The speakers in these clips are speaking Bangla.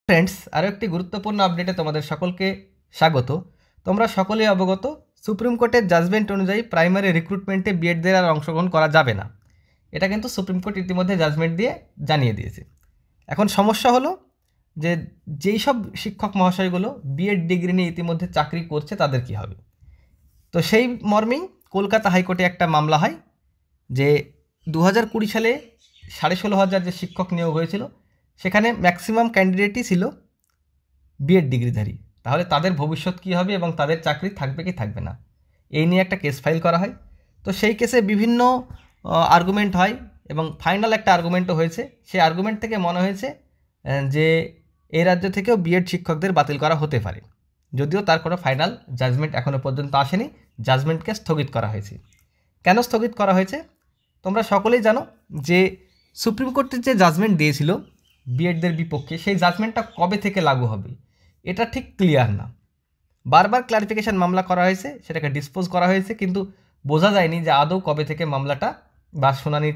ফ্রেন্ডস, আরও একটি গুরুত্বপূর্ণ আপডেটে তোমাদের সকলকে স্বাগত। তোমরা সকলেই অবগত, সুপ্রিম কোর্টের জাজমেন্ট অনুযায়ী প্রাইমারি রিক্রুটমেন্টে বিএডদের আর অংশগ্রহণ করা যাবে না। এটা কিন্তু সুপ্রিম কোর্ট ইতিমধ্যে জাজমেন্ট দিয়ে জানিয়ে দিয়েছে। এখন সমস্যা হলো যে যেই সব শিক্ষক মহাশয়গুলো বিএড ডিগ্রি নিয়ে ইতিমধ্যে চাকরি করছে তাদের কি হবে। তো সেই মর্মেই কলকাতা হাইকোর্টে একটা মামলা হয় যে 2020 সালে 16,500 যে শিক্ষক নিয়োগ হয়েছিল সেখানে ম্যাক্সিমাম ক্যান্ডিডেটই ছিল বিএড ডিগ্রিধারী। তাহলে তাদের ভবিষ্যৎ কী হবে এবং তাদের চাকরি থাকবে কি থাকবে না, এই নিয়ে একটা কেস ফাইল করা হয়। তো সেই কেসে বিভিন্ন আর্গুমেন্ট হয় এবং ফাইনাল একটা আর্গুমেন্টও হয়েছে। সেই আর্গুমেন্ট থেকে মনে হয়েছে যে এই রাজ্য থেকেও বিএড শিক্ষকদের বাতিল করা হতে পারে, যদিও তার কোনো ফাইনাল জাজমেন্ট এখনও পর্যন্ত আসেনি। জাজমেন্টকে স্থগিত করা হয়েছে। কেন স্থগিত করা হয়েছে তোমরা সকলেই জানো যে সুপ্রিম কোর্টের যে জাজমেন্ট দিয়েছিল বিএডদের বিপক্ষে, সেই জাজমেন্টটা কবে থেকে লাগু হবে এটা ঠিক ক্লিয়ার না। বারবার ক্লারিফিকেশান মামলা করা হয়েছে, সেটাকে ডিসপোজ করা হয়েছে, কিন্তু বোঝা যায়নি যে আদৌ কবে থেকে মামলাটা বা শুনানির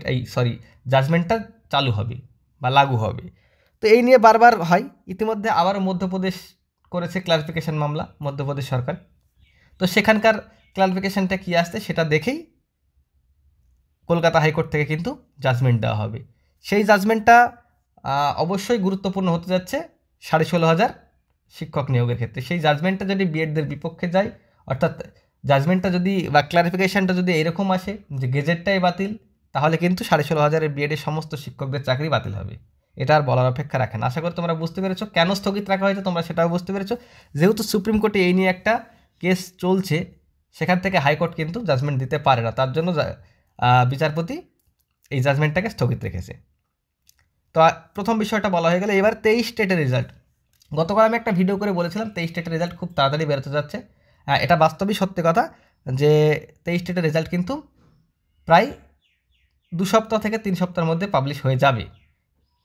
জাজমেন্টটা চালু হবে বা লাগু হবে। তো এই নিয়ে বারবার হয়। ইতিমধ্যে আবারও মধ্যপ্রদেশ করেছে ক্লারিফিকেশান মামলা, মধ্যপ্রদেশ সরকার। তো সেখানকার ক্লারিফিকেশানটা কী আসছে সেটা দেখেই কলকাতা হাইকোর্ট থেকে কিন্তু জাজমেন্ট দেওয়া হবে। সেই জাজমেন্টটা অবশ্যই গুরুত্বপূর্ণ হতে যাচ্ছে 16,500 শিক্ষক নিয়োগের ক্ষেত্রে। সেই জাজমেন্টটা যদি বিএডদের বিপক্ষে যায়, অর্থাৎ জাজমেন্টটা যদি বা ক্লারিফিকেশানটা যদি এরকম আসে যে গেজেটটাই বাতিল, তাহলে কিন্তু 16,500 বিএডের সমস্ত শিক্ষকদের চাকরি বাতিল হবে। এটা আর বলার অপেক্ষা রাখে না। আশা করি তোমরা বুঝতে পেরেছো কেন স্থগিত রাখা হয়েছে, তোমরা সেটাও বুঝতে পেরেছো। যেহেতু সুপ্রিম কোর্টে এই নিয়ে একটা কেস চলছে, সেখান থেকে হাইকোর্ট কিন্তু জাজমেন্ট দিতে পারে না, তার জন্য বিচারপতি এই জাজমেন্টটাকে স্থগিত রেখেছে। তো প্রথম বিষয়টা বলা হয়ে গেলে, এবার 23 স্টেটের রেজাল্ট। গতকাল আমি একটা ভিডিও করে বলেছিলাম 23 স্টেটের রেজাল্ট খুব তাড়াতাড়ি বেরোতে যাচ্ছে। এটা বাস্তবই সত্যি কথা যে 23 স্টেটের রেজাল্ট কিন্তু প্রায় 2 সপ্তাহ থেকে 3 সপ্তাহের মধ্যে পাবলিশ হয়ে যাবে।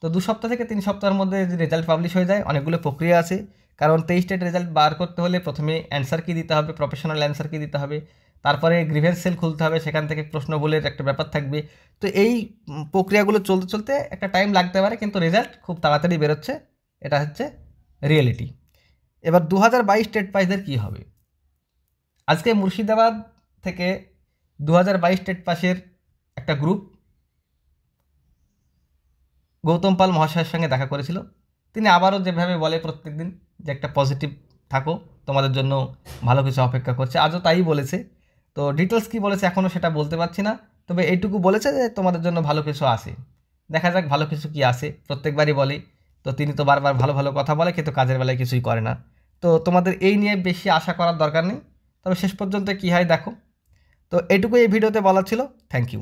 তো 2 সপ্তাহ থেকে 3 সপ্তাহের মধ্যে যদি রেজাল্ট পাবলিশ হয়ে যায়, অনেকগুলো প্রক্রিয়া আছে। কারণ 23 স্টেটের রেজাল্ট বার করতে হলে প্রথমে অ্যান্সার কি দিতে হবে, প্রফেশনাল অ্যান্সার কি দিতে হবে, তারপরে গ্রিভেন্স সেল খুলতে হবে, সেখান থেকে প্রশ্নবলের একটা ব্যাপার থাকবে। তো এই প্রক্রিয়াগুলো চলতে চলতে একটা টাইম লাগতে পারে, কিন্তু রেজাল্ট খুব তাড়াতাড়ি বেরোচ্ছে, এটা হচ্ছে রিয়েলিটি। এবার 2022 স্টেট পাসদের কী হবে। আজকে মুর্শিদাবাদ থেকে 2022 স্টেট পাসের একটা গ্রুপ গৌতম পাল মহাশয়ের সঙ্গে দেখা করেছিল। তিনি আবারও যেভাবে বলে প্রত্যেক দিন যে একটা পজিটিভ থাকো, তোমাদের জন্য ভালো কিছু অপেক্ষা করছে, আজও তাই বলেছে। তো ডিটেলস কী বলেছে এখনও সেটা বলতে পারছি না, তবে এইটুকু বলেছে যে তোমাদের জন্য ভালো কিছু আসে। দেখা যাক ভালো কিছু কি আসে, প্রত্যেকবারই বলে। তো তিনি তো বারবার ভালো ভালো কথা বলে, কিন্তু কাজের বেলায় কিছুই করে না। তো তোমাদের এই নিয়ে বেশি আশা করার দরকার নেই, তবে শেষ পর্যন্ত কী হয় দেখো। তো এইটুকুই এই ভিডিওতে বলা ছিল। Thank you.